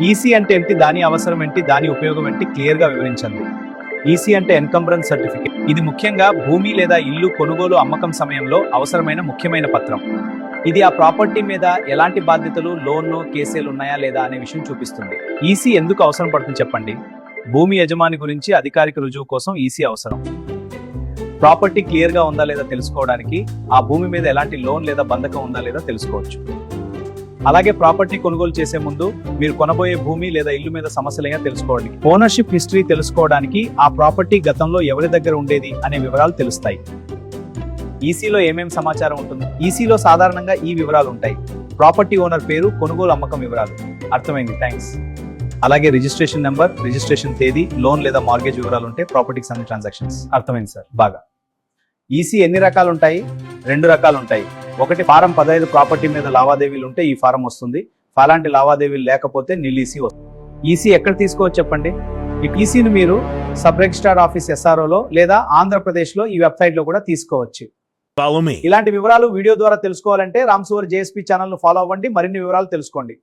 EC అంటే ఏంటి, దాని అవసరం ఏంటి, దాని ఉపయోగం ఏంటి క్లియర్ గా వివరించండి. ఈసీ అంటే ఎన్కంబరెన్స్ సర్టిఫికేట్. ఇది ముఖ్యంగా భూమి లేదా ఇల్లు కొనుగోలు అమ్మకం సమయంలో అవసరమైన ముఖ్యమైన పత్రం. ఇది ఆ ప్రాపర్టీ మీద ఎలాంటి బాధ్యతలు, లోన్, కేసులు ఉన్నాయా లేదా అనే విషయం చూపిస్తుంది. ఈసీ ఎందుకు అవసరం పడుతుంది చెప్పండి. భూమి యజమాని గురించి అధికారిక రుజువు కోసం ఈసీ అవసరం. ప్రాపర్టీ క్లియర్ గా ఉందా లేదా తెలుసుకోవడానికి, ఆ భూమి మీద ఎలాంటి లోన్ లేదా బంధకం ఉందా లేదా తెలుసుకోవచ్చు. అలాగే ప్రాపర్టీ కొనుగోలు చేసే ముందు మీరు కొనబోయే భూమి లేదా ఇల్లు మీద సమస్యలైనా తెలుసుకోండి. ఓనర్షిప్ హిస్టరీ తెలుసుకోవడానికి ఆ ప్రాపర్టీ గతంలో ఎవరి దగ్గర ఉండేది అనే వివరాలు తెలుస్తాయి. ఈసీలో ఏమేం సమాచారం ఉంటుంది? ఈసీలో సాధారణంగా ఈ వివరాలు ఉంటాయి: ప్రాపర్టీ ఓనర్ పేరు, కొనుగోలు అమ్మకం వివరాలు. అర్థమైంది, థ్యాంక్స్. అలాగే రిజిస్ట్రేషన్ నెంబర్, రిజిస్ట్రేషన్ తేదీ, లోన్ లేదా మార్గేజ్ వివరాలు ఉంటాయి. ప్రాపర్టీకి సంబంధించిన ట్రాన్సాక్షన్స్. అర్థమైంది సార్, బాగా. ఈసీ ఎన్ని రకాలు ఉంటాయి? 2 రకాలు ఉంటాయి. ఒకటి ఫారం 15 ప్రాపర్టీ మీద లావాదేవీలు ఉంటే ఈ ఫారం వస్తుంది. అలాంటి లావాదేవీలు లేకపోతే నిల్ ఈసీ వస్తుంది. ఈసీ ఎక్కడ తీసుకోవచ్చు చెప్పండి. ఈ ఈసీని మీరు సబ్ రిజిస్ట్రార్ ఆఫీస్ SROలో లేదా ఆంధ్రప్రదేశ్లో ఈ వెబ్సైట్లో కూడా తీసుకోవచ్చు. ఇలాంటి వివరాలు వీడియో ద్వారా తెలుసుకోవాలంటే రామ్ సువర్ JSP ఛానల్ ను ఫాలో అవ్వండి. మరిన్ని వివరాలు తెలుసుకోండి.